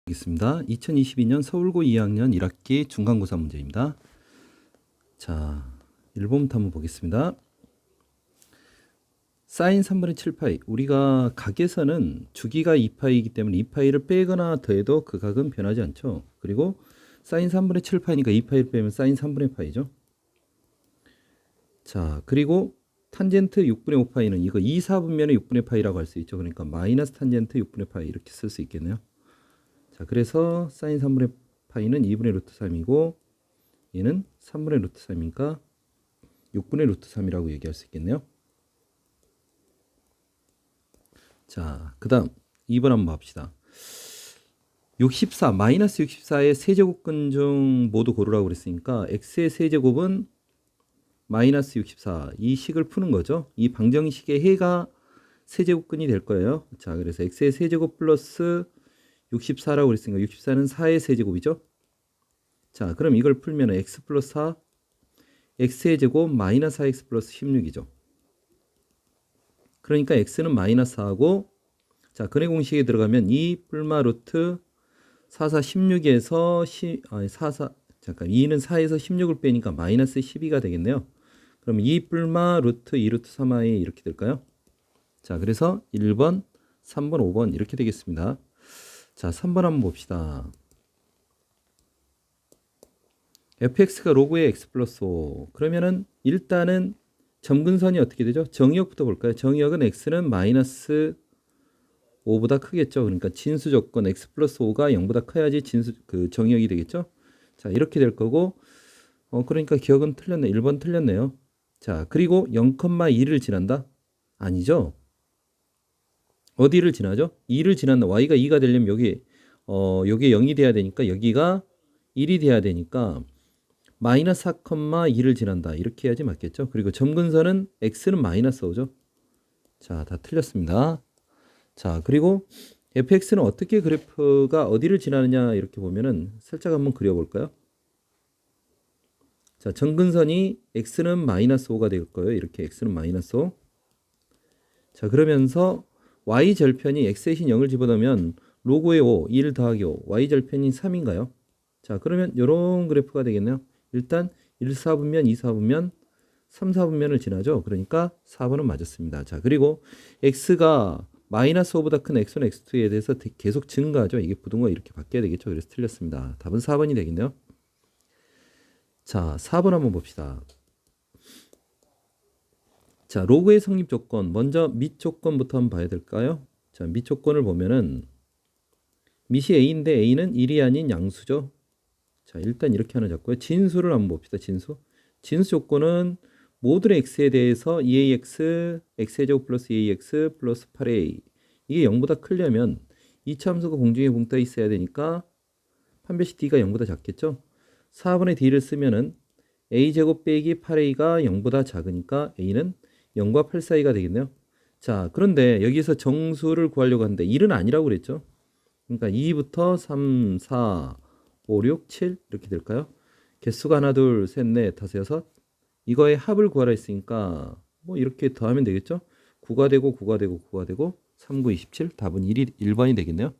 겠습니다. 2022년 서울고 2학년 1학기 중간고사 문제입니다. 자, 1번부터 한번 보겠습니다. 사인 3분의 7파이. 우리가 각에서는 주기가 2파이이기 때문에 2파이를 빼거나 더해도 그 각은 변하지 않죠. 그리고 사인 3분의 7파이니까 2파이를 빼면 사인 3분의 파이죠. 자, 그리고 탄젠트 6분의 5파이는 이거 2, 4분면의 6분의 파이라고 할 수 있죠. 그러니까 마이너스 탄젠트 6분의 파이 이렇게 쓸 수 있겠네요. 자, 그래서 사인 3분의 파이는 2분의 루트 3이고 얘는 3분의 루트 3이니까 6분의 루트 3이라고 얘기할 수 있겠네요. 자, 그 다음 2번 한번 봅시다. 64, 마이너스 64의 세제곱근 중 모두 고르라고 그랬으니까 x의 세제곱은 마이너스 64, 이 식을 푸는 거죠. 이 방정식의 해가 세제곱근이 될 거예요. 자, 그래서 x의 세제곱 플러스 64라고 그랬으니까 64는 4의 세제곱이죠. 자, 그럼 이걸 풀면 x 플러스 4, x의 제곱 마이너스 4x 플러스 16이죠. 그러니까 x는 마이너스 4하고, 자, 근의 공식에 들어가면 2 뿔마 루트 4, 4, 16에서 2는 4에서 16을 빼니까 마이너스 12가 되겠네요. 그럼 2 뿔마 루트 2 루트 3i 이렇게 될까요? 자, 그래서 1번, 3번, 5번 이렇게 되겠습니다. 자, 3번 한번 봅시다. fx가 로그의 x 플러스 5. 그러면은 일단은 점근선이 어떻게 되죠? 정의역부터 볼까요? 정의역은 x는 마이너스 5보다 크겠죠. 그러니까 진수 조건 x 플러스 5가 0보다 커야지 정의역이 되겠죠. 자, 이렇게 될 거고, 그러니까 기억은 틀렸네. 1번 틀렸네요. 자, 그리고 0,2를 지난다? 아니죠. 어디를 지나죠? 2를 지난다. y가 2가 되려면 여기 여기 0이 돼야 되니까 여기가 1이 돼야 되니까 마이너스 4,2를 지난다. 이렇게 해야지 맞겠죠? 그리고 점근선은 x는 마이너스 5죠. 자, 다 틀렸습니다. 자, 그리고 fx는 어떻게 그래프가 어디를 지나느냐 이렇게 보면은 살짝 한번 그려볼까요? 자, 점근선이 x는 마이너스 5가 될 거예요. 이렇게 x는 마이너스 5. 자, 그러면서 y절편이 x 대신 0을 집어넣으면 로그의 5, 1 더하기 5, y절편이 3인가요? 자, 그러면 이런 그래프가 되겠네요. 일단 1, 4분면, 2, 4분면, 3, 4분면을 지나죠. 그러니까 4번은 맞았습니다. 자, 그리고 x가 마이너스 5보다 큰 x1, x2에 대해서 계속 증가하죠. 이게 부등호가 이렇게 바뀌어야 되겠죠. 그래서 틀렸습니다. 답은 4번이 되겠네요. 자, 4번 한번 봅시다. 자, 로그의 성립 조건. 먼저 밑 조건부터 한번 봐야 될까요? 자, 밑 조건을 보면은 밑이 a인데 a는 1이 아닌 양수죠. 자, 일단 이렇게 하나 잡고요. 진수를 한번 봅시다. 진수 조건은 모든 x에 대해서 2ax, x의 제곱 플러스 2ax 플러스 8a. 이게 0보다 크려면 이 참수가 공중에 붕 떠 있어야 되니까 판별식 d가 0보다 작겠죠. 4분의 d를 쓰면은 a제곱 빼기 8a가 0보다 작으니까 a는 0과 8 사이가 되겠네요. 자, 그런데 여기서 정수를 구하려고 하는데 1은 아니라고 그랬죠. 그러니까 2부터 3, 4, 5, 6, 7 이렇게 될까요? 개수가 하나, 둘, 셋, 넷, 다섯, 여섯. 이거의 합을 구하라 했으니까 뭐 이렇게 더하면 되겠죠? 9가 되고 9가 되고 9가 되고 3, 9, 27. 답은 1번이 되겠네요.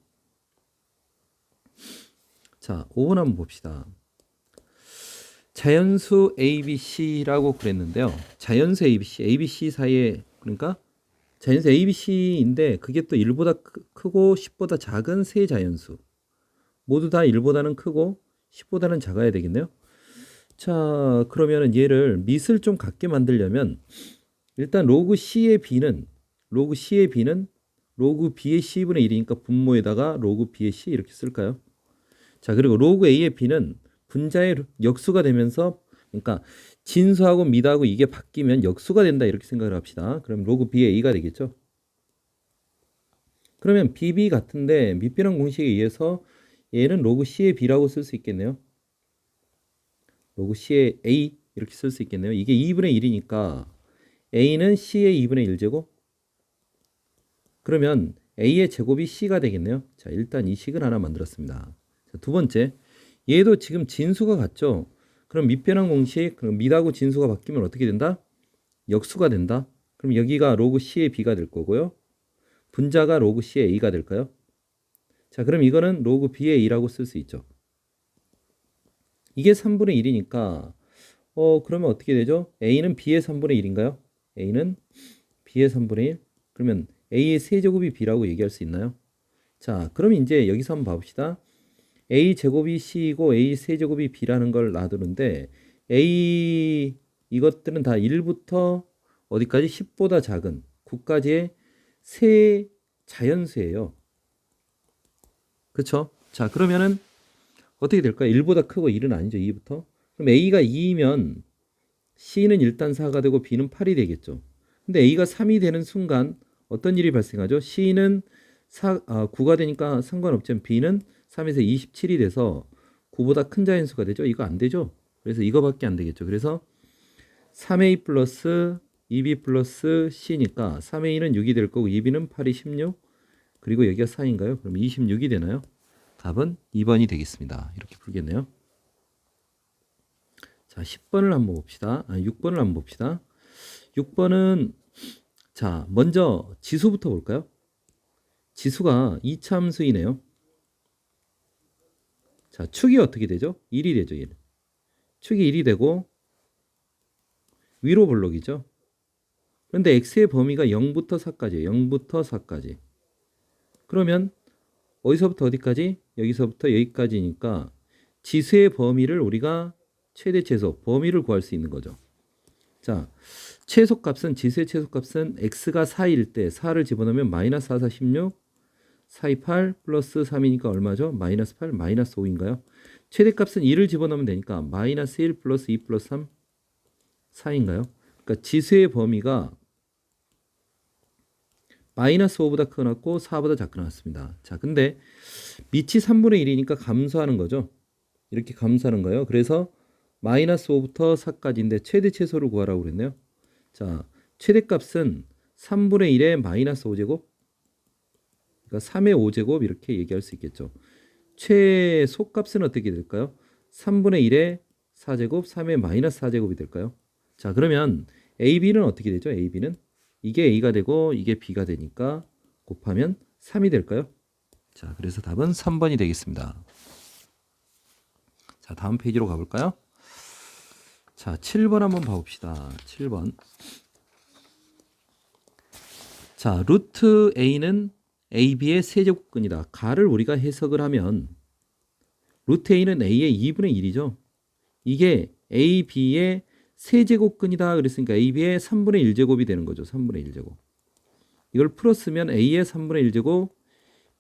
자, 5번 한번 봅시다. 자연수 ABC라고 그랬는데요. 자연수 ABC, ABC 사이에 그러니까 자연수 ABC인데 그게 또 1보다 크고 10보다 작은 세 자연수. 모두 다 1보다는 크고 10보다는 작아야 되겠네요. 자, 그러면은 얘를 밑을 좀 같게 만들려면 일단 로그 C의 B는 로그 B의 C분의 1이니까 분모에다가 로그 B의 C 이렇게 쓸까요? 자, 그리고 로그 A의 B는 분자의 역수가 되면서 그러니까 진수하고 밑하고 이게 바뀌면 역수가 된다 이렇게 생각을 합시다. 그럼 로그 B의 A가 되겠죠. 그러면 BB 같은데 밑변환 공식에 의해서 얘는 로그 C의 B라고 쓸 수 있겠네요. 로그 C의 A 이렇게 쓸 수 있겠네요. 이게 2분의 1이니까 A는 C의 2분의 1제곱. 그러면 A의 제곱이 C가 되겠네요. 자, 일단 이 식을 하나 만들었습니다. 자, 두 번째, 얘도 지금 진수가 같죠? 그럼 밑변환 공식, 그럼 밑하고 진수가 바뀌면 어떻게 된다? 역수가 된다. 그럼 여기가 로그 C의 B가 될 거고요. 분자가 로그 C의 A가 될까요? 자, 그럼 이거는 로그 b의 2라고 쓸 수 있죠. 이게 3분의 1이니까 그러면 어떻게 되죠? a는 b의 3분의 1인가요? a는 b의 3분의 1. 그러면 a의 세제곱이 b라고 얘기할 수 있나요? 자, 그럼 이제 여기서 한번 봐봅시다. a 제곱이 c이고 a 세제곱이 b라는 걸 놔두는데 a 이것들은 다 1부터 어디까지 10보다 작은 9까지의 세 자연수예요. 그렇죠? 자, 그러면은 어떻게 될까요? 1보다 크고 1은 아니죠. 2부터. 그럼 a가 2이면 c는 일단 4가 되고 b는 8이 되겠죠. 근데 a가 3이 되는 순간 어떤 일이 발생하죠? c는 9가 되니까 상관없지만 b는 3에서 27이 돼서 9보다 큰 자연수가 되죠. 이거 안 되죠. 그래서 이거밖에 안 되겠죠. 그래서 3a 플러스 2b 플러스 c니까 3a는 6이 될 거고 2b는 8이 16 그리고 여기가 4인가요? 그럼 26이 되나요? 답은 2번이 되겠습니다. 이렇게 풀겠네요. 자, 10번을 한번 봅시다. 6번을 한번 봅시다. 6번은 자, 먼저 지수부터 볼까요? 지수가 이차함수이네요. 자, 축이 어떻게 되죠? 1이 되죠, 1. 축이 1이 되고 위로 볼록이죠. 그런데 x의 범위가 0부터 4까지예요. 0부터 4까지. 그러면 어디서부터 어디까지? 여기서부터 여기까지니까 지수의 범위를 우리가 최대 최소 범위를 구할 수 있는 거죠. 자, 최소값은 지수의 최소값은 x가 4일 때 4를 집어넣으면 마이너스 4, 4, 16 4, 2, 8 플러스 3이니까 얼마죠? 마이너스 8, 마이너스 5인가요? 최대값은 2를 집어넣으면 되니까 마이너스 1 플러스 2 플러스 3 4인가요? 그러니까 지수의 범위가 마이너스 5보다 크고 4보다 작게 나왔습니다. 자, 근데 밑이 3분의 1이니까 감소하는 거죠. 이렇게 감소하는 거예요. 그래서 마이너스 5부터 4까지인데 최대 최소를 구하라고 그랬네요. 자, 최대값은 3분의 1의 마이너스 5제곱 그러니까 3의 5제곱 이렇게 얘기할 수 있겠죠. 최소값은 어떻게 될까요? 3분의 1의 4제곱 3의 마이너스 4제곱이 될까요? 자, 그러면 AB는 어떻게 되죠? AB는 이게 A가 되고 이게 B가 되니까 곱하면 3이 될까요? 자, 그래서 답은 3번이 되겠습니다. 자, 다음 페이지로 가볼까요? 자, 7번 한번 봐봅시다. 7번. 자, 루트 A는 AB의 세제곱근이다. 가를 우리가 해석을 하면 루트 A는 A의 2분의 1이죠. 이게 AB의 세제곱근이다. 그랬으니까 AB의 3분의 1제곱이 되는 거죠. 3분의 1제곱. 이걸 풀었으면 A의 3분의 1제곱,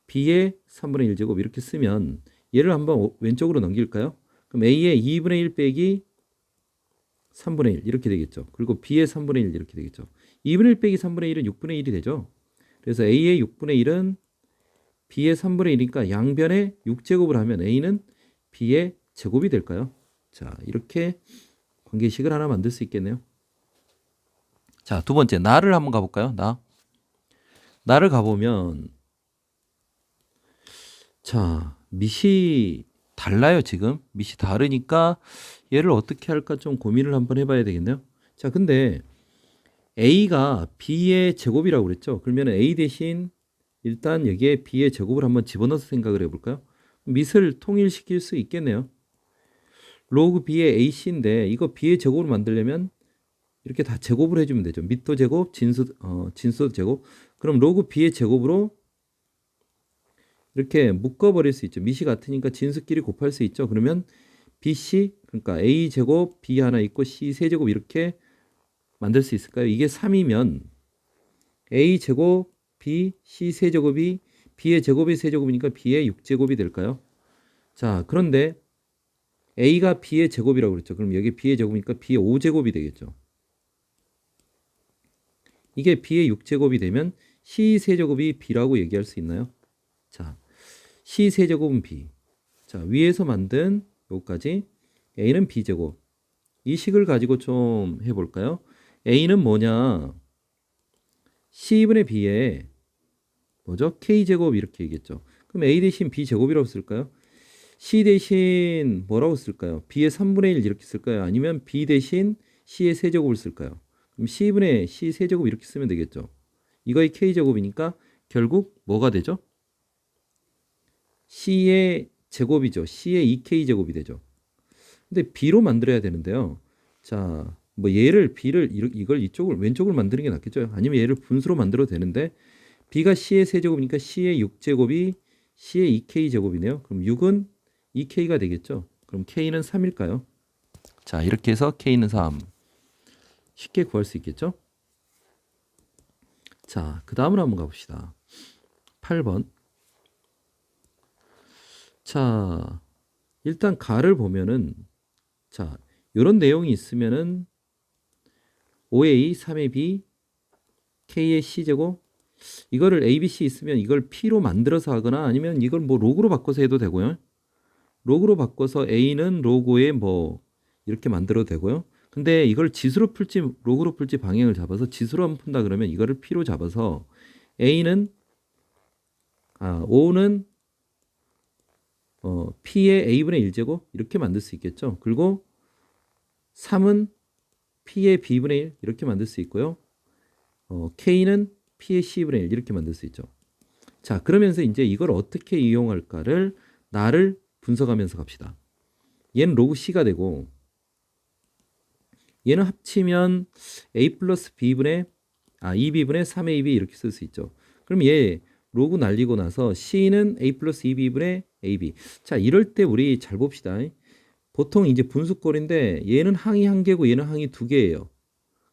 B의 3분의 1제곱 이렇게 쓰면 얘를 한번 왼쪽으로 넘길까요? 그럼 A의 2분의 1 빼기 3분의 1 이렇게 되겠죠. 그리고 B의 3분의 1 이렇게 되겠죠. 2분의 1 빼기 3분의 1은 6분의 1이 되죠. 그래서 A의 6분의 1은 B의 3분의 1이니까 양변에 6제곱을 하면 A는 B의 제곱이 될까요? 자, 이렇게 관계식을 하나 만들 수 있겠네요. 자, 두 번째 나를 한번 가볼까요? 나를 가보면 자, 밑이 달라요. 지금 밑이 다르니까 얘를 어떻게 할까 좀 고민을 한번 해봐야 되겠네요. 자, 근데 A가 B의 제곱이라고 그랬죠. 그러면 A 대신 일단 여기에 B의 제곱을 한번 집어넣어서 생각을 해볼까요? 밑을 통일시킬 수 있겠네요. 로그 B의 AC인데 이거 B의 제곱을 만들려면 이렇게 다 제곱을 해주면 되죠. 밑도 제곱, 진수도 제곱. 그럼 로그 B의 제곱으로 이렇게 묶어버릴 수 있죠. 밑이 같으니까 진수끼리 곱할 수 있죠. 그러면 BC 그러니까 A 제곱 B 하나 있고 C 세제곱 이렇게 만들 수 있을까요? 이게 3이면 A 제곱 B C 세제곱이 B의 제곱이 세제곱이니까 B의 6제곱이 될까요? 자, 그런데 A가 B의 제곱이라고 그랬죠. 그럼 여기 B의 제곱이니까 B의 5제곱이 되겠죠. 이게 B의 6제곱이 되면 C 세제곱이 B라고 얘기할 수 있나요? 자, C 세제곱은 B. 자, 위에서 만든 요까지 A는 B제곱. 이 식을 가지고 좀 해볼까요? A는 뭐냐? C분의 B에 뭐죠? K제곱 이렇게 얘기했죠. 그럼 A 대신 B제곱이라고 쓸까요? C 대신 뭐라고 쓸까요? B의 3분의 1 이렇게 쓸까요? 아니면 B 대신 C의 세제곱을 쓸까요? 그럼 C분의 C 세제곱 이렇게 쓰면 되겠죠. 이거의 K제곱이니까 결국 뭐가 되죠? C의 제곱이죠. C의 2K 제곱이 되죠. 근데 B로 만들어야 되는데요. 자, 뭐 얘를 B를 이걸 이쪽을 왼쪽을 만드는 게 낫겠죠. 아니면 얘를 분수로 만들어도 되는데 B가 C의 세제곱이니까 C의 6제곱이 C의 2K 제곱이네요. 그럼 6은 2K가 되겠죠. 그럼 K는 3일까요? 자, 이렇게 해서 K는 3. 쉽게 구할 수 있겠죠? 자, 그 다음으로 한번 가봅시다. 8번. 자, 일단 가를 보면은 자, 이런 내용이 있으면은 5A, 3A, B, K의 C제곱 이거를 A, B, C 있으면 이걸 P로 만들어서 하거나 아니면 이걸 뭐 로그로 바꿔서 해도 되고요. 로그로 바꿔서 A는 로그에 뭐 이렇게 만들어도 되고요. 근데 이걸 지수로 풀지 로그로 풀지 방향을 잡아서 지수로 한번 푼다 그러면 이거를 P로 잡아서 A는 5는 P의 A분의 1제곱 이렇게 만들 수 있겠죠. 그리고 3은 P의 B분의 1 이렇게 만들 수 있고요. K는 P의 C분의 1 이렇게 만들 수 있죠. 자, 그러면서 이제 이걸 어떻게 이용할까를 나를 분석하면서 갑시다. 얘는 로그 C가 되고 얘는 합치면 A 플러스 B분의 2B분의 3AB 이렇게 쓸 수 있죠. 그럼 얘 로그 날리고 나서 C는 A 플러스 2B분의 AB. 자, 이럴 때 우리 잘 봅시다. 보통 이제 분수꼴인데 얘는 항이 1개고 얘는 항이 2개예요.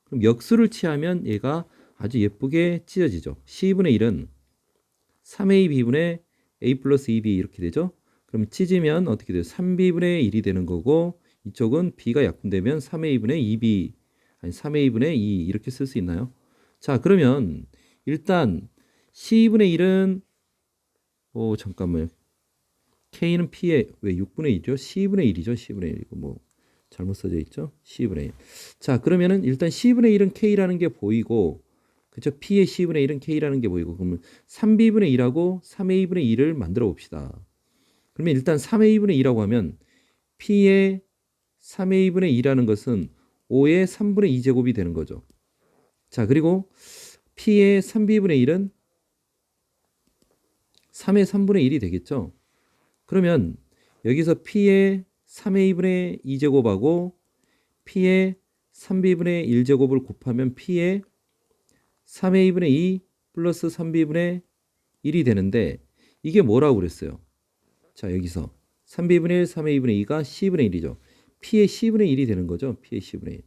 그럼 역수를 취하면 얘가 아주 예쁘게 찢어지죠. C분의 1은 3AB분의 A 플러스 2B 이렇게 되죠. 그럼 찢으면 어떻게 돼요? 3B분의 1이 되는 거고 이쪽은 B가 약분되면 3A분의 2B 아니 3A분의 2 이렇게 쓸 수 있나요? 자, 그러면 일단 C분의 1은 잠깐만요. K는 P의 왜 6분의 1이죠? C분의 1이죠. C분의 1 이거 뭐 잘못 써져 있죠? C분의 1. 자, 그러면은 일단 C분의 1은 K라는 게 보이고 그죠? P의 C분의 1은 K라는 게 보이고 그러면 3B분의 2하고 3A분의 2를 만들어 봅시다. 그러면 일단 3A분의 2라고 하면 P의 3A분의 2라는 것은 5의 3분의 2제곱이 되는 거죠. 자, 그리고 P의 3B분의 1은 3의 3분의 1이 되겠죠. 그러면 여기서 P의 3A분의 2제곱하고 P의 3B분의 1제곱을 곱하면 P의 3A분의 2 플러스 3B분의 1이 되는데 이게 뭐라고 그랬어요? 자, 여기서 3B분의 1, 3A분의 2가 C분의 1이죠. P의 C분의 1이 되는 거죠. P의 C분의 1.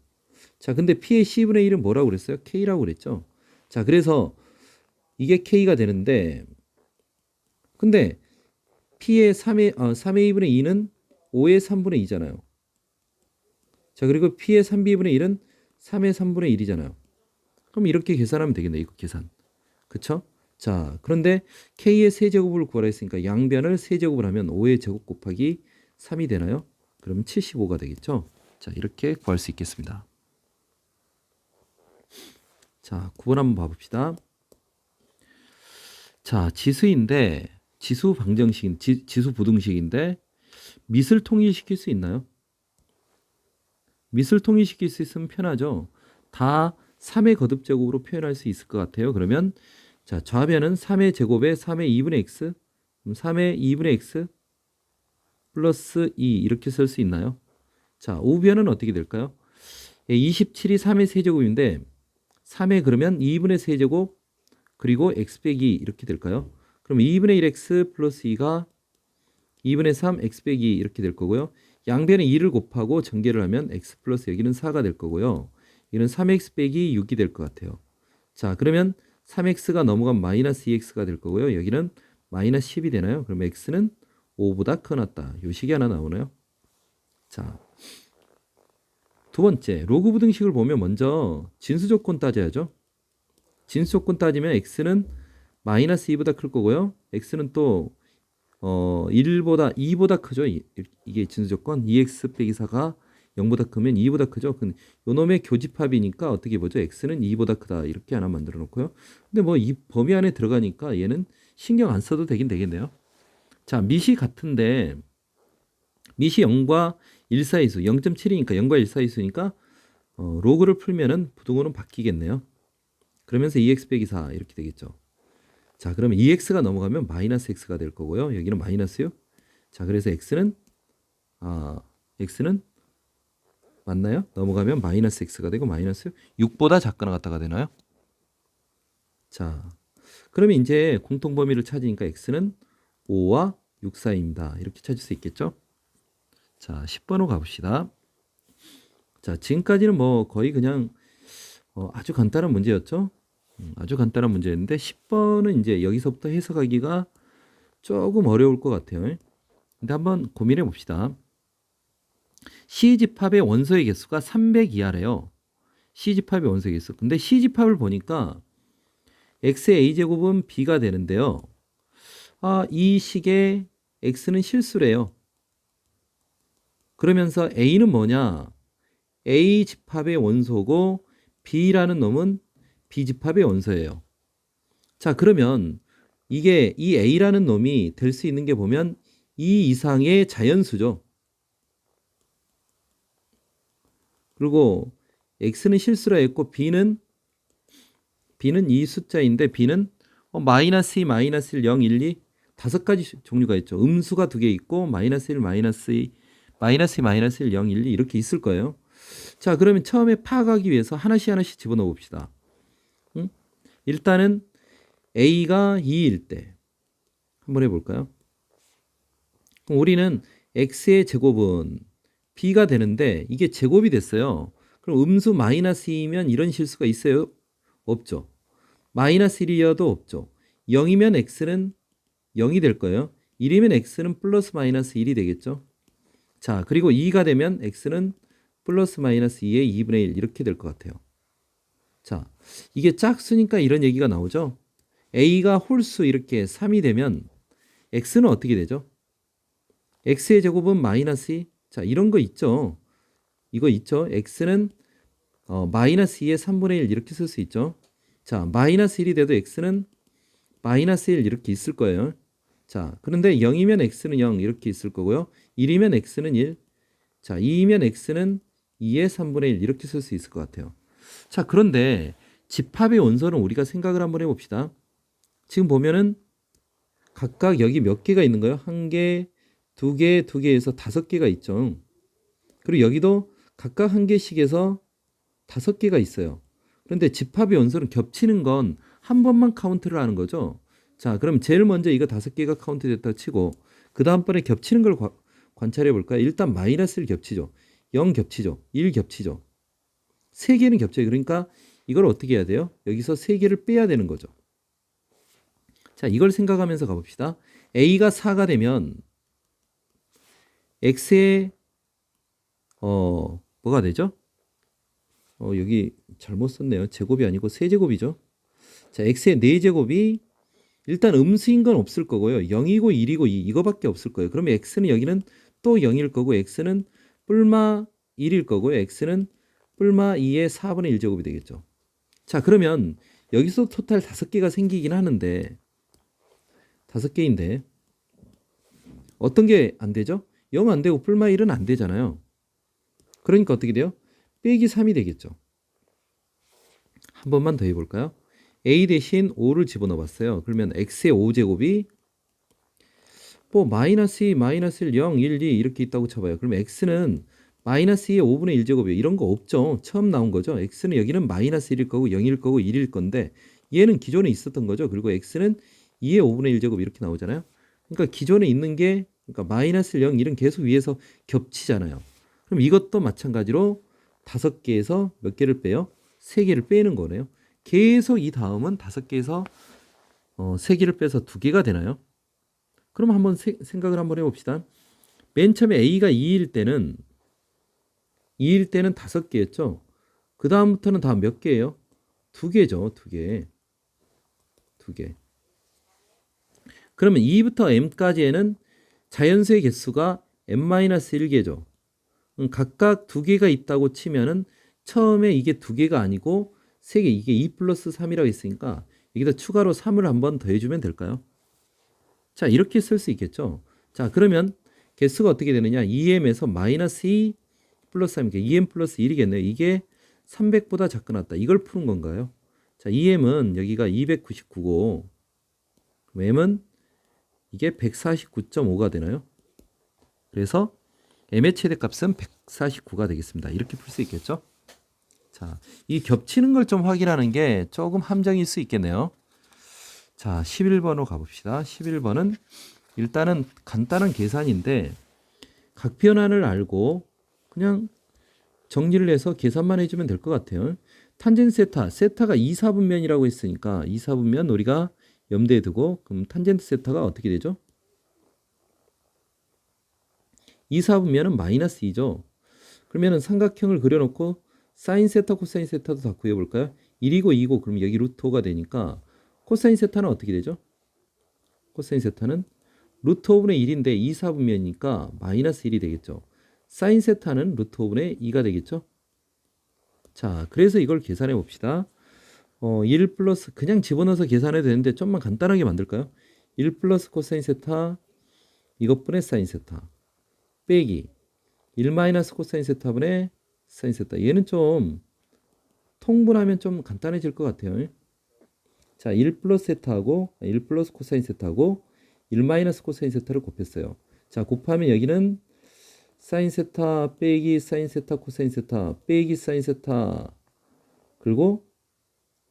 자, 근데 P의 C분의 1은 뭐라고 그랬어요? K라고 그랬죠. 자, 그래서 이게 K가 되는데 근데 P의 3A분의 2는 5의 3분의 2잖아요. 자, 그리고 P의 3B분의 1은 3의 3분의 1이잖아요. 그럼 이렇게 계산하면 되겠네. 이거 계산. 그쵸? 자, 그런데 K의 세제곱을 구하라 했으니까 양변을 세제곱을 하면 5의 제곱 곱하기 3이 되나요? 그러면 75가 되겠죠? 자, 이렇게 구할 수 있겠습니다. 자, 9번 한번 봐봅시다. 자, 지수인데 지수 방정식, 지수 부등식인데 밑을 통일시킬 수 있나요? 밑을 통일시킬 수 있으면 편하죠. 다 3의 거듭제곱으로 표현할 수 있을 것 같아요. 그러면 자, 좌변은 3의 제곱에 3의 2분의 x, 3의 2분의 x 플러스 2 이렇게 쓸 수 있나요? 자, 우변은 어떻게 될까요? 27이 3의 세제곱인데 3의 그러면 2분의 세제곱 그리고 x 빼기 이렇게 될까요? 그럼 2분의 1x 플러스 2가 2분의 3 x 빼기 이렇게 될 거고요. 양변에 2를 곱하고 전개를 하면 x 플러스 여기는 4가 될 거고요. 이는 3x 빼기 6이 될 것 같아요. 자, 그러면 3x가 넘어가면 마이너스 2x가 될 거고요. 여기는 마이너스 10이 되나요? 그러면 x는 5보다 크났다. 요 식이 하나 나오나요? 자, 두 번째 로그 부등식을 보면 먼저 진수 조건 따져야죠. 진수 조건 따지면 x는 마이너스 2보다 클 거고요. x는 또 1보다 2보다 크죠. 이게 진수 조건 2x 빼기 4가 0보다 크면 2보다 크죠. 근데 요놈의 교집합이니까 어떻게 보죠? x는 2보다 크다. 이렇게 하나 만들어 놓고요. 근데 뭐 이 범위 안에 들어가니까 얘는 신경 안 써도 되긴 되겠네요. 자, 밑이 같은데 밑이 0과 1 사이수 0.7이니까 0과 1 사이수니까 로그를 풀면은 부등호는 바뀌겠네요. 그러면서 2x 빼기 4 이렇게 되겠죠. 자, 그러면 2x가 넘어가면 마이너스 x가 될 거고요. 여기는 마이너스 6. 자, 그래서 x는 맞나요? 넘어가면 마이너스 x가 되고 마이너스 6보다 작거나 같다가 되나요? 자, 그러면 이제 공통범위를 찾으니까 x는 5와 6 사이입니다. 이렇게 찾을 수 있겠죠? 자, 10번으로 가봅시다. 자, 지금까지는 뭐 거의 그냥 아주 간단한 문제였죠? 아주 간단한 문제였는데 10번은 이제 여기서부터 해석하기가 조금 어려울 것 같아요. 근데 한번 고민해 봅시다. C집합의 원소의 개수가 300 이하래요. C집합의 원소의 개수. 근데 C집합을 보니까 X의 A제곱은 B가 되는데요. 이 식의 X는 실수래요. 그러면서 A는 뭐냐? A집합의 원소고 B라는 놈은 B집합의 원소예요. 자, 그러면 이게 이 A라는 놈이 될 수 있는 게 보면 2 이상의 자연수죠. 그리고 X는 실수라 했고 B는 이 숫자인데 B는 마이너스 2, 마이너스 1, 0, 1, 2 다섯 가지 종류가 있죠. 음수가 2개 있고 마이너스 1, 마이너스 2, 마이너스 2, 마이너스 1, 0, 1, 2 이렇게 있을 거예요. 자, 그러면 처음에 파악하기 위해서 하나씩 집어넣어 봅시다. 일단은 A가 2일 때 한번 해볼까요? 그럼 우리는 X의 제곱은 B가 되는데 이게 제곱이 됐어요. 그럼 음수 마이너스 2이면 이런 실수가 있어요? 없죠. 마이너스 1이어도 없죠. 0이면 X는 0이 될 거예요. 1이면 X는 플러스 마이너스 1이 되겠죠. 자, 그리고 2가 되면 X는 플러스 마이너스 2의 2분의 1 이렇게 될 것 같아요. 자, 이게 짝수니까 이런 얘기가 나오죠. A가 홀수 이렇게 3이 되면 X는 어떻게 되죠? X의 제곱은 마이너스 2. 자, 이런 거 있죠. 이거 있죠. X는 마이너스 2의 3분의 1 이렇게 쓸 수 있죠. 자, 마이너스 1이 돼도 X는 마이너스 1 이렇게 있을 거예요. 자, 그런데 0이면 X는 0 이렇게 있을 거고요. 1이면 X는 1. 자, 2이면 X는 2의 3분의 1 이렇게 쓸 수 있을 것 같아요. 자, 그런데 집합의 원소는 우리가 생각을 한번 해봅시다. 지금 보면은 각각 여기 몇 개가 있는 거예요? 1개, 2개, 2개에서 5개가 있죠. 그리고 여기도 각각 1개씩에서 5개가 있어요. 그런데 집합의 원소는 겹치는 건 한 번만 카운트를 하는 거죠. 자, 그럼 제일 먼저 이거 5개가 카운트 됐다고 치고 그 다음번에 겹치는 걸 관찰해 볼까요? 일단 마이너스 1 겹치죠. 0 겹치죠. 1 겹치죠. 3개는 겹쳐요. 그러니까 이걸 어떻게 해야 돼요? 여기서 3개를 빼야 되는 거죠. 자, 이걸 생각하면서 가봅시다. A가 4가 되면 X의 뭐가 되죠? 여기 잘못 썼네요. 제곱이 아니고 세제곱이죠. 자, X의 4제곱이 일단 음수인 건 없을 거고요. 0이고 1이고 2 이거밖에 없을 거예요. 그러면 X는 여기는 또 0일 거고 X는 뿔마 1일 거고요. X는 뿔마 2의 4분의 1제곱이 되겠죠. 자, 그러면 여기서 토탈 5개가 생기긴 하는데 5개인데 어떤 게 안 되죠? 0 안 되고 뿔마 1은 안 되잖아요. 그러니까 어떻게 돼요? 빼기 3이 되겠죠. 한 번만 더 해볼까요? A 대신 5를 집어넣어 봤어요. 그러면 X의 5제곱이 뭐 마이너스 2, 마이너스 1, 0, 1, 2 이렇게 있다고 쳐봐요. 그러면 X는 마이너스 2의 5분의 1제곱이에요. 이런 거 없죠. 처음 나온 거죠. X는 여기는 마이너스 1일 거고 0일 거고 1일 건데 얘는 기존에 있었던 거죠. 그리고 X는 2의 5분의 1제곱 이렇게 나오잖아요. 그러니까 기존에 있는 게 그러니까 마이너스 0, 1은 계속 위에서 겹치잖아요. 그럼 이것도 마찬가지로 5개에서 몇 개를 빼요? 3개를 빼는 거네요. 계속 이 다음은 5개에서 3개를 빼서 2개가 되나요? 그럼 한번 생각을 한번 해봅시다. 맨 처음에 A가 2일 때는 5개였죠. 그 다음부터는 다 몇 개예요? 2개죠. 2개. 2개. 그러면 2부터 m까지에는 자연수의 개수가 m-1개죠. 각각 2개가 있다고 치면은 처음에 이게 2개가 아니고 3개, 이게 2 플러스 3이라고 있으니까 여기다 추가로 3을 한번 더해주면 될까요? 자, 이렇게 쓸 수 있겠죠. 자, 그러면 개수가 어떻게 되느냐? 2m에서 마이너스 2 플러스 3, 2m 플러스 1이겠네요. 이게 300보다 작거나 같다. 이걸 푸는 건가요? 자, 2m은 여기가 299고 m은 이게 149.5가 되나요? 그래서 m의 최대값은 149가 되겠습니다. 이렇게 풀 수 있겠죠? 자, 이 겹치는 걸 좀 확인하는 게 조금 함정일 수 있겠네요. 자, 11번으로 가봅시다. 11번은 일단은 간단한 계산인데 각변환을 알고 그냥 정리를 해서 계산만 해주면 될 것 같아요. 탄젠 세타, 세타가 2사분면이라고 했으니까 2사분면 우리가 염두에 두고 그럼 탄젠트 세타가 어떻게 되죠? 2사분면은 마이너스 2죠. 그러면은 삼각형을 그려놓고 사인 세타, 코사인 세타도 다 구해볼까요? 1이고 2고 그럼 여기 루트 5가 되니까 코사인 세타는 어떻게 되죠? 코사인 세타는 루트 5분의 1인데 2사분면이니까 마이너스 1이 되겠죠. 사인 세타는 루트 5분의 2가 되겠죠. 자, 그래서 이걸 계산해 봅시다. 1 플러스 그냥 집어넣어서 계산해도 되는데 좀만 간단하게 만들까요? 1 플러스 코사인 세타 이것분의 사인 세타 빼기 1 마이너스 코사인 세타분의 사인 세타. 얘는 좀 통분하면 좀 간단해질 것 같아요. 자, 1 플러스 세타하고 1 플러스 코사인 세타하고 1 마이너스 코사인 세타를 곱했어요. 자, 곱하면 여기는 사인 세타 빼기 사인 세타 코사인 세타 빼기 사인 세타 그리고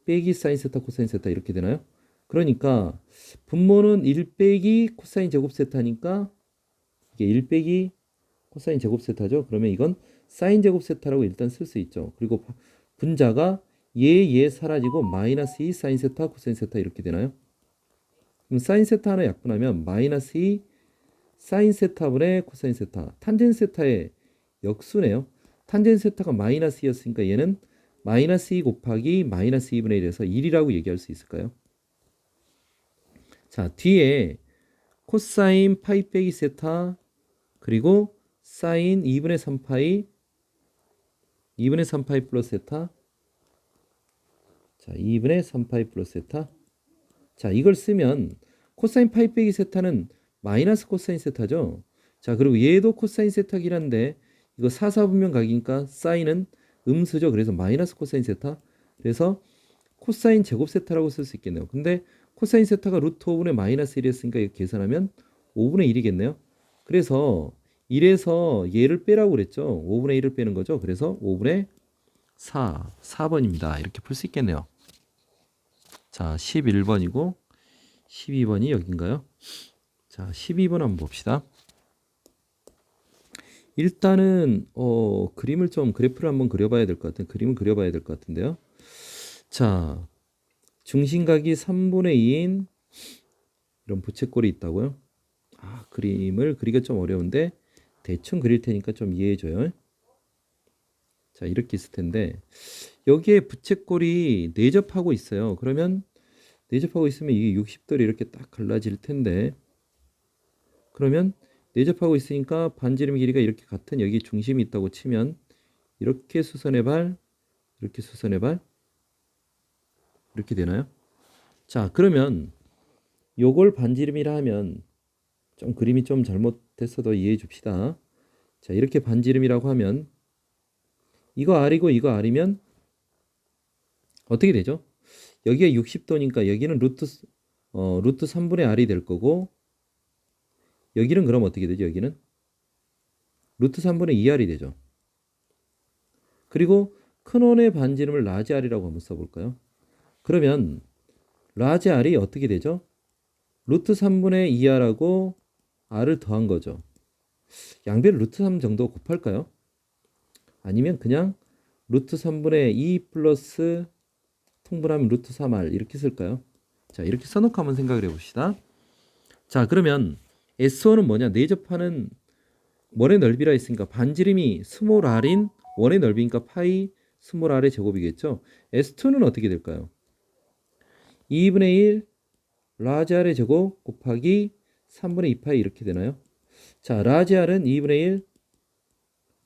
빼기 사인 세타 코사인 세타 이렇게 되나요? 그러니까 분모는 1 빼기 코사인 제곱 세타니까 이게 1 빼기 코사인 제곱 세타죠. 그러면 이건 사인 제곱 세타라고 일단 쓸 수 있죠. 그리고 분자가 얘 사라지고 마이너스 2 사인 세타 코사인 세타 이렇게 되나요? 그럼 사인 세타 하나 약분하면 마이너스 2 사인 세타분의 코사인 세타. 탄젠 세타의 역수네요. 탄젠 세타가 마이너스 2였으니까 얘는 마이너스 2 곱하기 마이너스 2분의 1에서 1이라고 얘기할 수 있을까요? 자, 뒤에 코사인 파이 빼기 세타 그리고 사인 2분의 3파이 2분의 3파이 플러스 세타. 자, 2분의 3파이 플러스 세타. 자, 이걸 쓰면 코사인 파이 빼기 세타는 마이너스 코사인 세타죠. 자, 그리고 얘도 코사인 세타긴 한데 이거 4사분면 각이니까 사인은 음수죠. 그래서 마이너스 코사인 세타. 그래서 코사인 제곱 세타라고 쓸 수 있겠네요. 근데 코사인 세타가 루트 5분의 마이너스 1이었으니까 이거 계산하면 5분의 1이겠네요. 그래서 1에서 얘를 빼라고 그랬죠. 5분의 1을 빼는 거죠. 그래서 5분의 4번입니다. 이렇게 풀 수 있겠네요. 자, 11번이고 12번이 여긴가요? 자, 12번 한번 봅시다. 일단은 그림을 좀 그래프를 한번 그려봐야 될 것 같은 그림을 그려봐야 될 것 같은데요. 자, 중심각이 3분의 2인 이런 부채꼴이 있다고요. 그림을 그리기가 좀 어려운데 대충 그릴 테니까 좀 이해해줘요. 자, 이렇게 있을 텐데 여기에 부채꼴이 내접하고 있어요. 그러면 내접하고 있으면 이게 60도로 이렇게 딱 갈라질 텐데 그러면 내접하고 있으니까 반지름 길이가 이렇게 같은 여기 중심이 있다고 치면 이렇게 수선의 발, 이렇게 수선의 발 이렇게 되나요? 자, 그러면 요걸 반지름이라 하면 좀 그림이 좀 잘못됐어도 이해해 줍시다. 자, 이렇게 반지름이라고 하면 이거 R이고 이거 R이면 어떻게 되죠? 여기가 60도니까 여기는 루트 3분의 R이 될 거고 여기는 그럼 어떻게 되죠? 여기는 루트 3분의 2R이 되죠. 그리고 큰 원의 반지름을 라지 R이라고 한번 써볼까요? 그러면 라지 R이 어떻게 되죠? 루트 3분의 2R하고 R을 더한 거죠. 양변을 루트 3 정도 곱할까요? 아니면 그냥 루트 3분의 2 플러스 통분하면 루트 3R 이렇게 쓸까요? 자, 이렇게 써놓고 한번 생각을 해봅시다. 자, 그러면 S1은 뭐냐? 내접하는 원의 넓이라 했으니까 반지름이 스몰 r인 원의 넓이니까 파이 스몰 r의 제곱이겠죠. S2는 어떻게 될까요? 2분의 1 라지 r의 제곱 곱하기 3분의 2파이 이렇게 되나요? 자, 라지 r은 2분의 1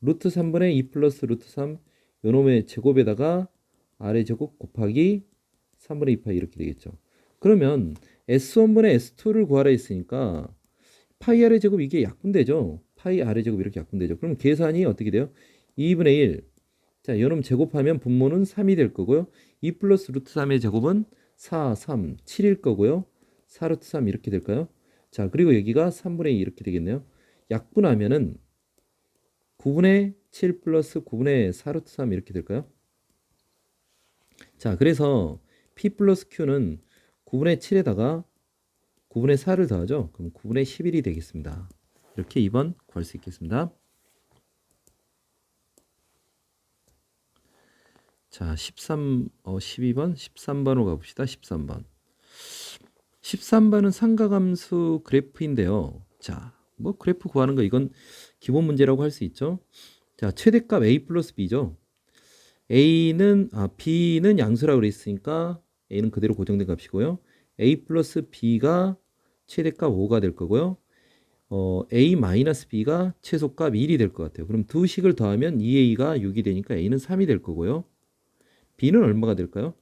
루트 3분의 2 플러스 루트 3 요놈의 제곱에다가 r의 제곱 곱하기 3분의 2파이 이렇게 되겠죠. 그러면 S1분의 S2를 구하라 했으니까 파이 r의 제곱 이게 약분되죠. 파이 r의 제곱 이렇게 약분되죠. 그럼 계산이 어떻게 돼요? 2분의 1. 자, 요놈 제곱하면 분모는 3이 될 거고요. 2 플러스 루트 3의 제곱은 4, 3, 7일 거고요. 4루트 3 이렇게 될까요? 자, 그리고 여기가 3분의 2 이렇게 되겠네요. 약분하면은 9분의 7 플러스 9분의 4루트 3 이렇게 될까요? 자, 그래서 P 플러스 Q는 9분의 7에다가 9분의 4를 더하죠. 그럼 9분의 11이 되겠습니다. 이렇게 2번 구할 수 있겠습니다. 자, 12번, 13번으로 가봅시다. 13번. 13번은 삼각함수 그래프인데요. 자, 뭐 그래프 구하는 거 이건 기본 문제라고 할 수 있죠. 자, 최대값 A 플러스 B죠. B는 양수라고 그랬으니까 A는 그대로 고정된 값이고요. A 플러스 B가 최대값 5가 될 거고요. A 마이너스 B가 최소값 1이 될 것 같아요. 그럼 두 식을 더하면 2A가 6이 되니까 A는 3이 될 거고요. B는 얼마가 될까요?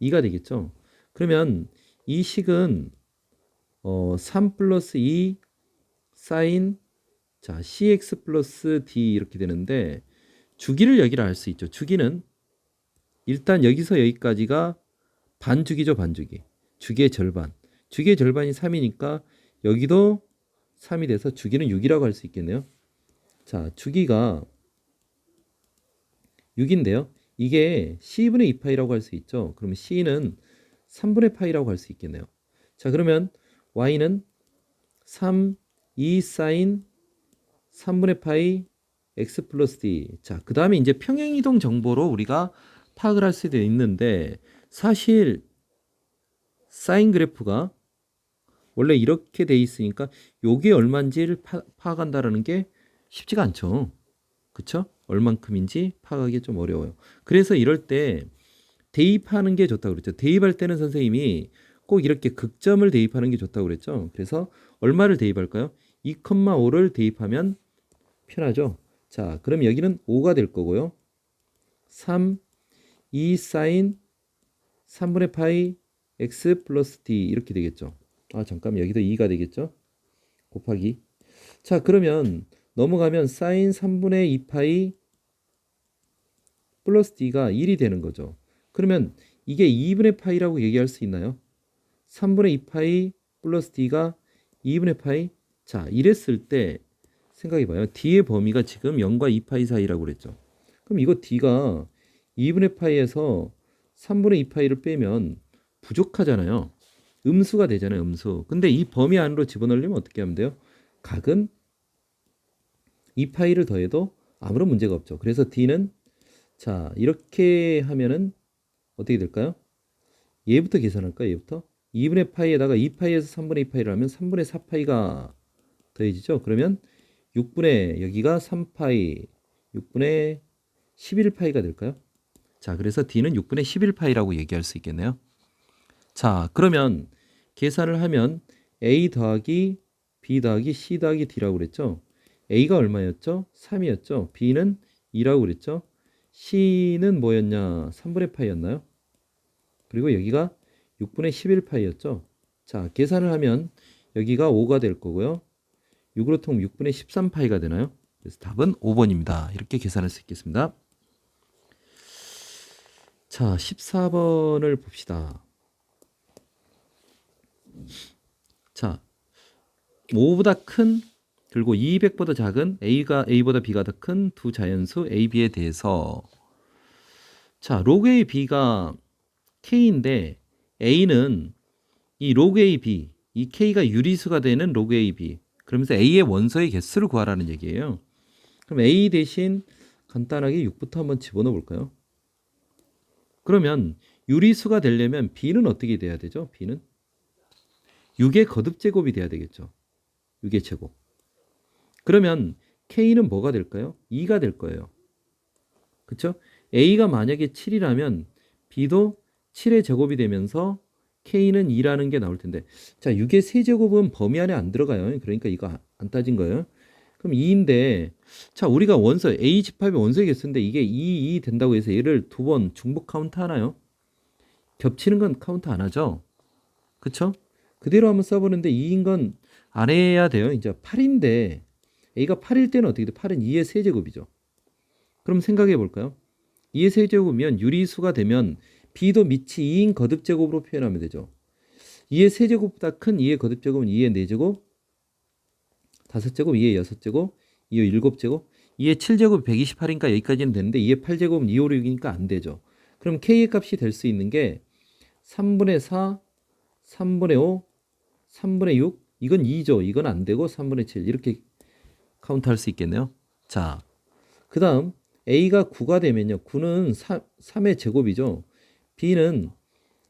2가 되겠죠. 그러면 이 식은 3 플러스 2 사인 자 CX 플러스 D 이렇게 되는데 주기를 여기라 할 수 있죠. 주기는 일단 여기서 여기까지가 반주기죠. 반주기. 주기의 절반. 주기의 절반이 3이니까 여기도 3이 돼서 주기는 6이라고 할 수 있겠네요. 자, 주기가 6인데요. 이게 C분의 2파이라고 할 수 있죠. 그러면 C는 3분의 파이라고 할 수 있겠네요. 자, 그러면 Y는 3, 2 사인 3분의 파이 X 플러스 D. 자, 그 다음에 이제 평행이동 정보로 우리가 파악을 할 수도 있는데 사실 사인 그래프가 원래 이렇게 돼 있으니까 요게 얼마인지를 파악한다라는 게 쉽지가 않죠. 그쵸? 얼만큼인지 파악하기 좀 어려워요. 그래서 이럴 때 대입하는 게 좋다고 그랬죠. 대입할 때는 선생님이 꼭 이렇게 극점을 대입하는 게 좋다고 그랬죠. 그래서 얼마를 대입할까요? 2,5를 대입하면 편하죠. 자, 그럼 여기는 5가 될 거고요. 3, 2 사인 3분의 파이 x 플러스 d 이렇게 되겠죠. 아, 잠깐 여기도 2가 되겠죠. 곱하기. 자, 그러면 넘어가면 사인 3분의 2파이 플러스 d가 1이 되는 거죠. 그러면 이게 2분의 파이라고 얘기할 수 있나요? 3분의 2파이 플러스 d가 2분의 파이. 자, 이랬을 때 생각해봐요. d의 범위가 지금 0과 2파이 사이라고 그랬죠. 그럼 이거 d가 2분의 파이에서 3분의 2파이를 빼면 부족하잖아요. 음수가 되잖아요. 음수. 근데 이 범위 안으로 집어넣으려면 어떻게 하면 돼요? 각은 2파이를 더해도 아무런 문제가 없죠. 그래서 d는 자, 이렇게 하면은 어떻게 될까요? 얘부터 계산할까요? 얘부터 2분의 파이에다가 2파이에서 3분의 2파이를 하면 3분의 4파이가 더해지죠. 그러면 6분의 여기가 3파이 6분의 11파이가 될까요? 자, 그래서 d는 6분의 11파이라고 얘기할 수 있겠네요. 자, 그러면 계산을 하면 a 더하기 b 더하기 c 더하기 d라고 그랬죠. a가 얼마였죠? 3이었죠. b는 2라고 그랬죠. c는 뭐였냐? 3분의 파이였나요? 그리고 여기가 6분의 11파이였죠. 자, 계산을 하면 여기가 5가 될 거고요. 6으로 통으면 6분의 13파이가 되나요? 그래서 답은 5번입니다. 이렇게 계산할 수 있겠습니다. 자, 14번을 봅시다. 자, 5보다 큰 그리고 200보다 작은 A가 A보다 B가 더 큰 두 자연수 A, B에 대해서 자, 로그 A, B가 K인데 A는 이 로그 A, B 이 K가 유리수가 되는 로그 A, B 그러면서 A의 원소의 개수를 구하라는 얘기예요. 그럼 A 대신 간단하게 6부터 한번 집어넣어 볼까요? 그러면 유리수가 되려면 B는 어떻게 돼야 되죠? B는 6의 거듭제곱이 돼야 되겠죠. 6의 제곱. 그러면 K는 뭐가 될까요? 2가 될 거예요. 그쵸? A가 만약에 7이라면 B도 7의 제곱이 되면서 K는 2라는 게 나올 텐데 자, 6의 세제곱은 범위 안에 안 들어가요. 그러니까 이거 안 따진 거예요. 그럼 2인데 자, 우리가 원소 A 집합의 원소의 개수인데 이게 2 된다고 해서 얘를 두 번 중복 카운트 하나요? 겹치는 건 카운트 안 하죠. 그쵸? 그대로 한번 써보는데 2인 건 안 해야 돼요. 이제 8인데 A가 8일 때는 어떻게 돼? 8은 2의 세제곱이죠. 그럼 생각해 볼까요? 2의 세제곱이면 유리수가 되면 B도 밑이 2인 거듭제곱으로 표현하면 되죠. 2의 세제곱보다 큰 2의 거듭제곱은 2의 4제곱, 5제곱, 2의 6제곱, 2의 7제곱, 2의 7제곱이 128이니까 여기까지는 되는데 2의 8제곱은 256이니까 안 되죠. 그럼 K의 값이 될 수 있는 게 3분의 4, 3분의 5, 3분의 6, 이건 2죠. 이건 안 되고 3분의 7 이렇게 카운트할 수 있겠네요. 자, 그 다음 A가 9가 되면요. 9는 3의 제곱이죠. B는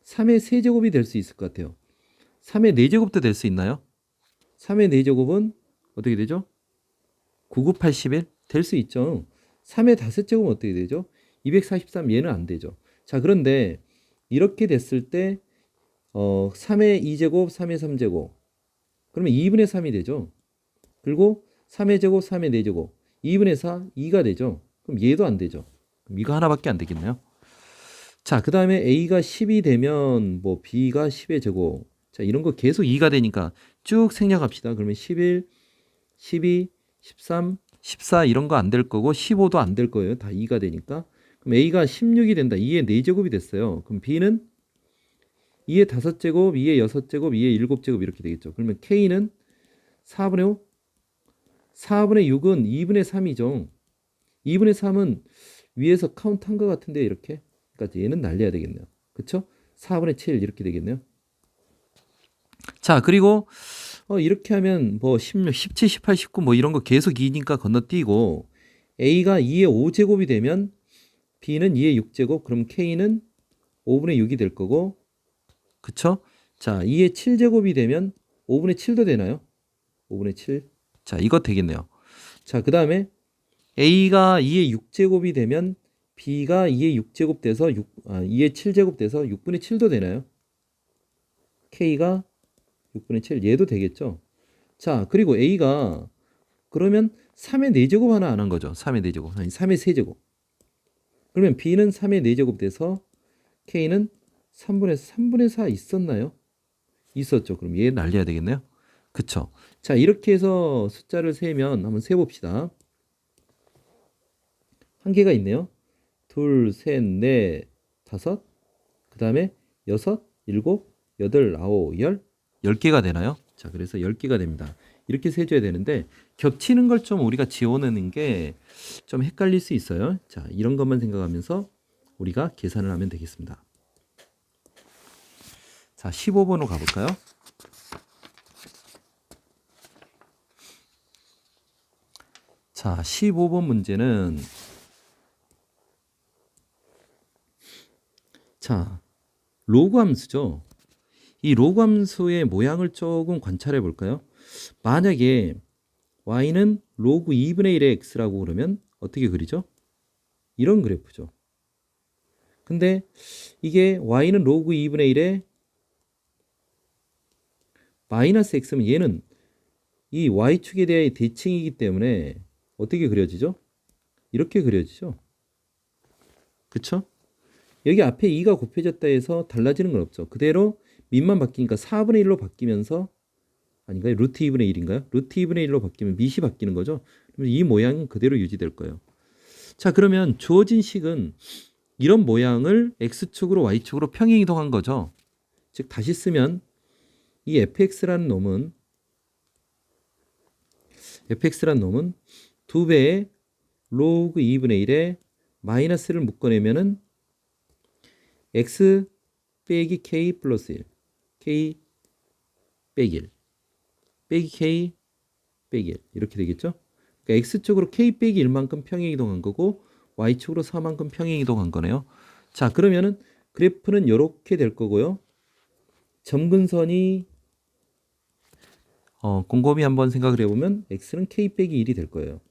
3의 세제곱이 될 수 있을 것 같아요. 3의 4제곱도 될 수 있나요? 3의 4제곱은 어떻게 되죠? 9, 9, 81? 될 수 있죠. 3의 5제곱은 어떻게 되죠? 243 얘는 안 되죠. 자, 그런데 이렇게 됐을 때 3의 2제곱, 3의 3제곱 그러면 2분의 3이 되죠. 그리고 3의 제곱, 3의 4제곱 2분의 4, 2가 되죠. 그럼 얘도 안 되죠. 그럼 이거 하나밖에 안 되겠네요. 자, 그 다음에 A가 10이 되면 뭐 B가 10의 제곱. 자, 이런 거 계속 2가 되니까 쭉 생략합시다. 그러면 11, 12, 13, 14 이런 거 안 될 거고 15도 안 될 거예요. 다 2가 되니까. 그럼 A가 16이 된다. 2의 4제곱이 됐어요. 그럼 B는 2의 5제곱, 2의 6제곱, 2의 7제곱 이렇게 되겠죠. 그러면 K는 4분의 5, 4분의 6은 2분의 3이죠. 2분의 3은 위에서 카운트한 것 같은데 이렇게. 그러니까 얘는 날려야 되겠네요. 그쵸? 4분의 7 이렇게 되겠네요. 자, 그리고 이렇게 하면 뭐 16, 17, 18, 19 뭐 이런 거 계속 2니까 건너뛰고 A가 2의 5제곱이 되면 B는 2의 6제곱 그럼 K는 5분의 6이 될 거고 그쵸? 자, 2의 7제곱이 되면 5분의 7도 되나요? 5분의 7. 자, 이거 되겠네요. 자, 그 다음에 A가 2의 6제곱이 되면 B가 2의 6제곱 돼서 2의 7제곱 돼서 6분의 7도 되나요? K가 6분의 7 얘도 되겠죠. 자, 그리고 A가 그러면 3의 4제곱 하나 안 한 거죠. 3의 4제곱 아니 3의 세제곱. 그러면 B는 3의 4제곱 돼서 K는 3분의 4 있었나요? 있었죠. 그럼 얘 날려야 되겠네요. 그쵸. 자, 이렇게 해서 숫자를 세면 한번 세봅시다. 한 개가 있네요. 둘, 셋, 넷, 다섯, 그 다음에 여섯, 일곱, 여덟, 아홉, 열, 10개가 되나요? 자, 그래서 10개가 됩니다. 이렇게 세줘야 되는데 겹치는 걸 좀 우리가 지워내는 게 좀 헷갈릴 수 있어요. 자, 이런 것만 생각하면서 우리가 계산을 하면 되겠습니다. 자, 15번으로 가볼까요? 자, 15번 문제는 자, 로그 함수죠. 이 로그 함수의 모양을 조금 관찰해 볼까요? 만약에 y는 로그 2분의 1의 x라고 그러면 어떻게 그리죠? 이런 그래프죠. 근데 이게 y는 로그 2분의 1의 마이너스 x면 얘는 이 y축에 대해 대칭이기 때문에 어떻게 그려지죠? 이렇게 그려지죠. 그쵸? 여기 앞에 2가 곱해졌다 해서 달라지는 건 없죠. 그대로 밑만 바뀌니까 4분의 1로 바뀌면서 아닌가요? 루트 2분의 1인가요? 루트 2분의 1로 바뀌면 밑이 바뀌는 거죠. 그러면 이 모양은 그대로 유지될 거예요. 자, 그러면 주어진 식은 이런 모양을 x축으로 y축으로 평행 이동한 거죠. 즉 다시 쓰면 이 fx라는 놈은 2배의 로그 2분의 1에 마이너스를 묶어내면은 x 빼기 k 플러스 1 k 빼기 1 빼기 k 빼기 1 이렇게 되겠죠. 그러니까 x축으로 k 빼기 1만큼 평행 이동한 거고 y축으로 4만큼 평행 이동한 거네요. 자, 그러면은 그래프는 이렇게 될 거고요. 점근선이 곰곰이 한번 생각을 해보면 x는 k 빼기 1이 될 거예요.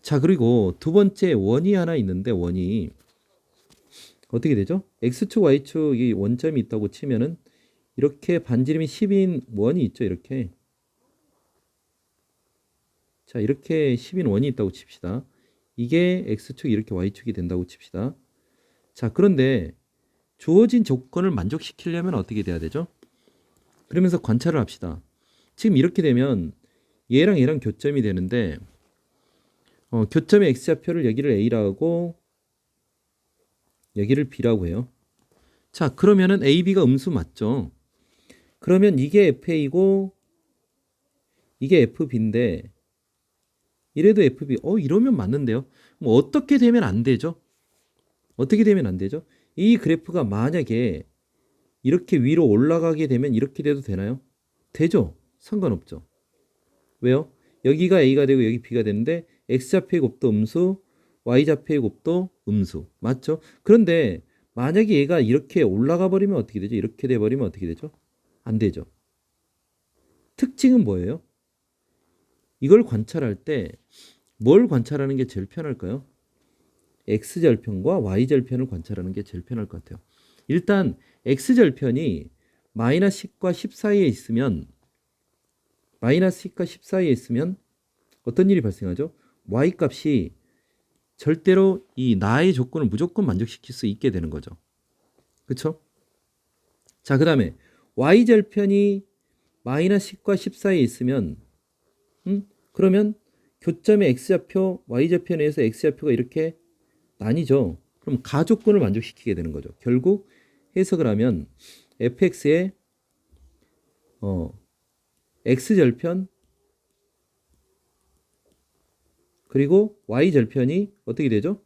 자, 그리고 두 번째 원이 하나 있는데 원이 어떻게 되죠? x축, y축 이 원점이 있다고 치면은 이렇게 반지름이 10인 원이 있죠. 이렇게. 자, 이렇게 10인 원이 있다고 칩시다. 이게 x축 이렇게 y축이 된다고 칩시다. 자, 그런데 주어진 조건을 만족시키려면 어떻게 돼야 되죠? 그러면서 관찰을 합시다. 지금 이렇게 되면 얘랑 얘랑 교점이 되는데 교점의 x좌표를 여기를 a라고 하고 여기를 b라고 해요. 자, 그러면은 a, b가 음수 맞죠? 그러면 이게 FA고 이게 FB인데 이래도 FB. 이러면 맞는데요. 뭐 어떻게 되면 안 되죠? 어떻게 되면 안 되죠? 이 그래프가 만약에 이렇게 위로 올라가게 되면 이렇게 돼도 되나요? 되죠. 상관없죠. 왜요? 여기가 A가 되고 여기 B가 되는데 X좌표의 곱도 음수, Y좌표의 곱도 음수. 맞죠? 그런데 만약에 얘가 이렇게 올라가 버리면 어떻게 되죠? 이렇게 돼 버리면 어떻게 되죠? 안 되죠. 특징은 뭐예요? 이걸 관찰할 때 뭘 관찰하는 게 제일 편할까요? X절편과 Y절편을 관찰하는 게 제일 편할 것 같아요. 일단 X절편이 마이너스 10과 10 사이에 있으면 마이너스 10과 10 사이에 있으면 어떤 일이 발생하죠? Y값이 절대로 이 나의 조건을 무조건 만족시킬 수 있게 되는 거죠. 그렇죠? 자, 그 다음에 Y절편이 마이너스 10과 10 사이에 있으면 그러면 교점의 X좌표, Y좌표 내에서 X좌표가 이렇게 나뉘죠. 그럼 가조건을 만족시키게 되는 거죠. 결국 해석을 하면 fx의 x절편 그리고 y절편이 어떻게 되죠?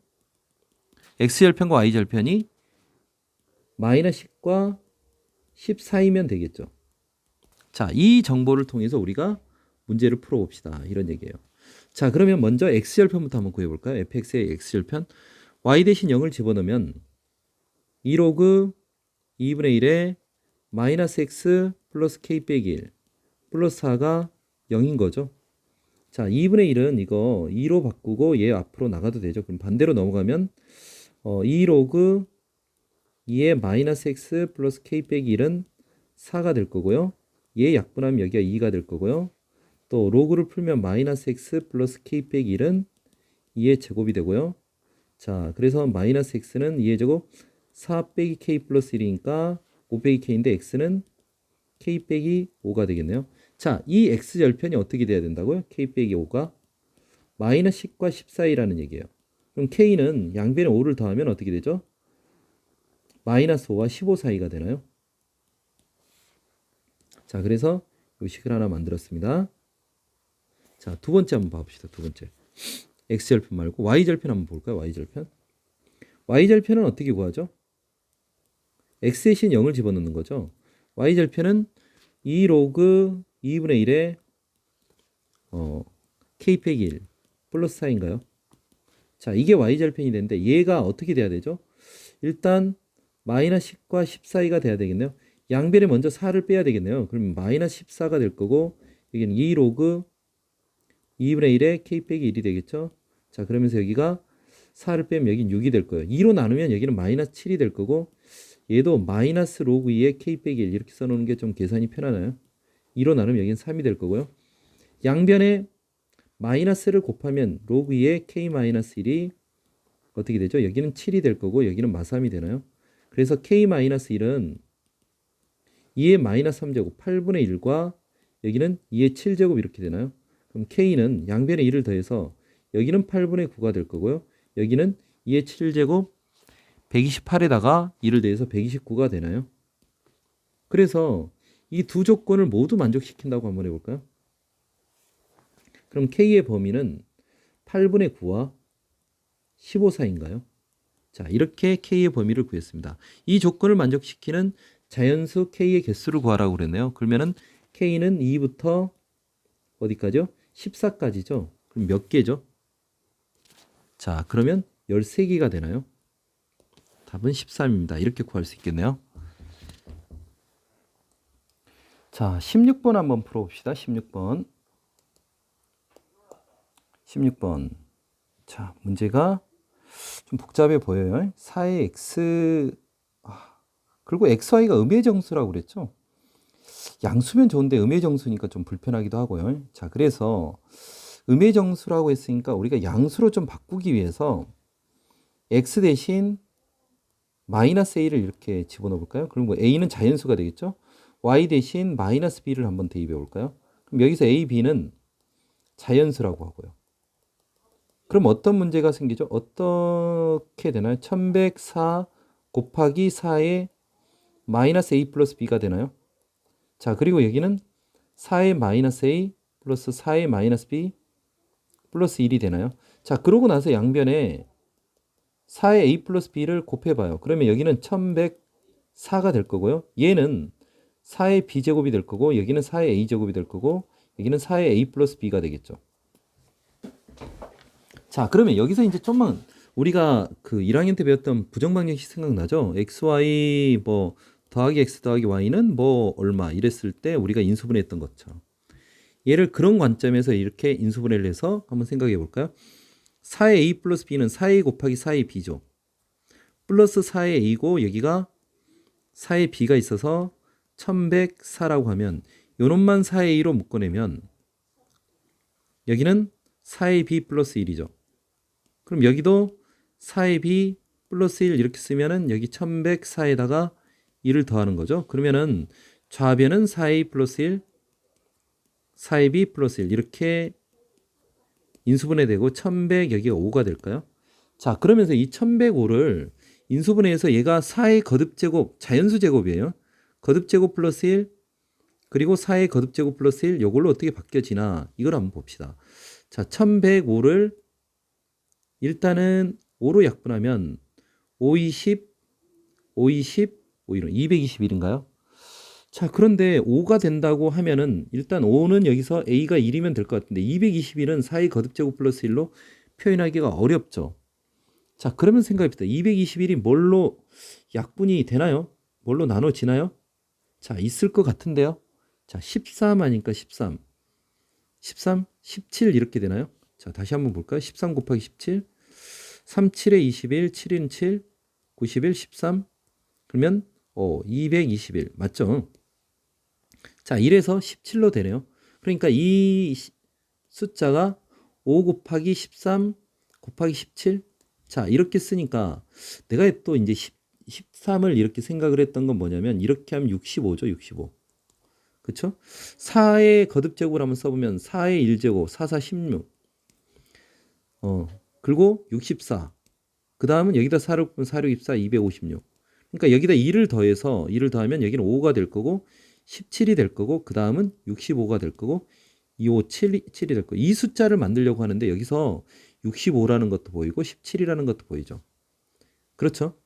x절편과 y절편이 마이너스 10과 10 사이면 되겠죠. 자, 이 정보를 통해서 우리가 문제를 풀어봅시다. 이런 얘기예요. 자, 그러면 먼저 x절편부터 한번 구해볼까요? fx의 x절편. y 대신 0을 집어넣으면 2로그 2분의 1에 마이너스 x 플러스 k 빼기 1 플러스 4가 0인 거죠. 자, 2분의 1은 이거 2로 바꾸고 얘 앞으로 나가도 되죠. 그럼 반대로 넘어가면 2로그 2의 마이너스 x 플러스 k 빼기 1은 4가 될 거고요. 얘 약분하면 여기가 2가 될 거고요. 또 로그를 풀면 마이너스 x 플러스 k 빼기 1은 2의 제곱이 되고요. 자, 그래서 마이너스 x는 2의 제곱 4 빼기 k 플러스 1이니까 5 빼기 k인데 x는 k 빼기 5가 되겠네요. 자, 이 x절편이 어떻게 돼야 된다고요? k 빼기 5가 마이너스 10과 10 사이라는 얘기예요. 그럼 k는 양변에 5를 더하면 어떻게 되죠? 마이너스 5와 15 사이가 되나요? 자, 그래서 이 식을 하나 만들었습니다. 자, 두 번째 한번 봐봅시다. 두 번째. x절편 말고 y절편 한번 볼까요? y절편. y절편은 어떻게 구하죠? x 대신 0을 집어넣는 거죠. y절편은 2 로그 2분의 1에 k 빼기 1 플러스 4인가요? 자, 이게 y절편이 되는데 얘가 어떻게 돼야 되죠? 일단 마이너스 10과 10 사이가 돼야 되겠네요. 양변에 먼저 4를 빼야 되겠네요. 그러면 마이너스 14가 될 거고 여기는 2 로그 2분의 1에 k 빼기 1이 되겠죠. 자, 그러면서 여기가 4를 빼면 여기는 6이 될 거예요. 2로 나누면 여기는 마이너스 7이 될 거고 얘도 마이너스 로그 2에 k 빼기 1 이렇게 써놓는 게 좀 계산이 편하나요? 2로 나누면 여기는 3이 될 거고요. 양변에 마이너스를 곱하면 로그 2에 k 마이너스 1이 어떻게 되죠? 여기는 7이 될 거고 여기는 마삼이 되나요? 그래서 k 마이너스 1은 2의 마이너스 3제곱 8분의 1과 여기는 2의 7제곱 이렇게 되나요? 그럼 k는 양변에 1을 더해서 여기는 8분의 9가 될 거고요. 여기는 2의 7제곱 128에다가 2를 더해서 129가 되나요? 그래서 이 두 조건을 모두 만족시킨다고 한번 해볼까요? 그럼 k의 범위는 8분의 9와 15 사이인가요? 자, 이렇게 k의 범위를 구했습니다. 이 조건을 만족시키는 자연수 k의 개수를 구하라고 그랬네요. 그러면은 k는 2부터 어디까지요? 14까지죠. 그럼 몇 개죠? 자, 그러면 13개가 되나요? 답은 13입니다. 이렇게 구할 수 있겠네요. 자, 16번 한번 풀어봅시다. 16번. 16번. 자, 문제가 좀 복잡해 보여요. 4의 x 그리고 xy가 음의 정수라고 그랬죠. 양수면 좋은데 음의 정수니까 좀 불편하기도 하고요. 자, 그래서 음의 정수라고 했으니까 우리가 양수로 좀 바꾸기 위해서 x 대신 마이너스 a를 이렇게 집어넣어 볼까요? 그럼 뭐 a는 자연수가 되겠죠. y 대신 마이너스 b를 한번 대입해 볼까요? 그럼 여기서 a, b는 자연수라고 하고요. 그럼 어떤 문제가 생기죠? 어떻게 되나요? 1104 곱하기 4의 마이너스 a 플러스 b가 되나요? 자, 그리고 여기는 4의 마이너스 a 플러스 4의 마이너스 b 플러스 1이 되나요? 자, 그러고 나서 양변에 4의 a 플러스 b를 곱해봐요. 그러면 여기는 1104가 될 거고요. 얘는 4의 b제곱이 될 거고, 여기는 4의 a제곱이 될 거고, 여기는 4의 a 플러스 b가 되겠죠. 자, 그러면 여기서 이제 좀만 우리가 그 1학년 때 배웠던 부정방정식 생각나죠? xy 뭐 더하기 x 더하기 y는 뭐 얼마 이랬을 때 우리가 인수분해했던 것처럼 얘를 그런 관점에서 이렇게 인수분해를 해서 한번 생각해 볼까요? 4의 a 플러스 b는 4a 곱하기 4의 b죠. 플러스 4의 a고 여기가 4의 b가 있어서 1104라고 하면 요놈만 4의 a로 묶어내면 여기는 4의 b 플러스 1이죠. 그럼 여기도 4의 b 플러스 1 이렇게 쓰면은 여기 1104에다가 1을 더하는 거죠. 그러면은 좌변은 4a 플러스 1, 4의 b 플러스 1 이렇게 인수분해되고 1100 여기가 5가 될까요? 자, 그러면서 이 1105를 인수분해해서 얘가 4의 거듭제곱, 자연수 제곱이에요. 거듭제곱 플러스 1 그리고 4의 거듭제곱 플러스 1 이걸로 어떻게 바뀌어지나 이걸 한번 봅시다. 자, 1105를 일단은 5로 약분하면 5, 20, 5, 20, 5, 1은 221인가요? 자, 그런데 5가 된다고 하면은 일단 5는 여기서 a가 1이면 될 것 같은데 221은 4의 거듭제곱 플러스 1로 표현하기가 어렵죠. 자, 그러면 생각해봅시다. 221이 뭘로 약분이 되나요? 뭘로 나눠지나요? 자, 있을 것 같은데요. 자, 13 하니까 13, 13, 17 이렇게 되나요? 자, 다시 한번 볼까요? 13 곱하기 17, 3, 7에 21, 7인 7, 91, 13 그러면 221 맞죠? 자, 1에서 17로 되네요. 그러니까 이 숫자가 5 곱하기 13 곱하기 17 자, 이렇게 쓰니까 내가 또 이제 13을 이렇게 생각을 했던 건 뭐냐면 이렇게 하면 65죠, 65. 그쵸? 4의 거듭제곱을 한번 써보면 4의 1제곱, 4, 4, 16. 그리고 64. 그 다음은 여기다 4를 보면 4, 6, 24, 256. 그러니까 여기다 2를 더해서 2를 더하면 여기는 5가 될 거고 17이 될 거고 그 다음은 65가 될 거고 2, 5, 7이 될 거고 이 숫자를 만들려고 하는데 여기서 65라는 것도 보이고 17이라는 것도 보이죠. 그렇죠?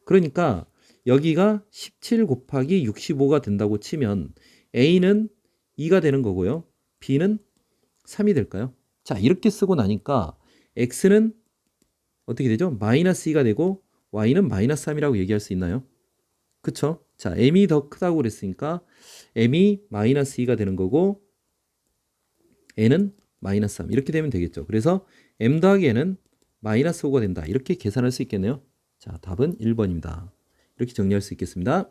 그러니까 여기가 17 곱하기 65가 된다고 치면 A는 2가 되는 거고요. B는 3이 될까요? 자, 이렇게 쓰고 나니까 X는 어떻게 되죠? 마이너스 2가 되고 Y는 마이너스 3이라고 얘기할 수 있나요? 그쵸? 자, M이 더 크다고 그랬으니까 M이 마이너스 2가 되는 거고 N은 마이너스 3 이렇게 되면 되겠죠. 그래서 M 더하기 N은 마이너스 5가 된다. 이렇게 계산할 수 있겠네요. 자, 답은 1번입니다. 이렇게 정리할 수 있겠습니다.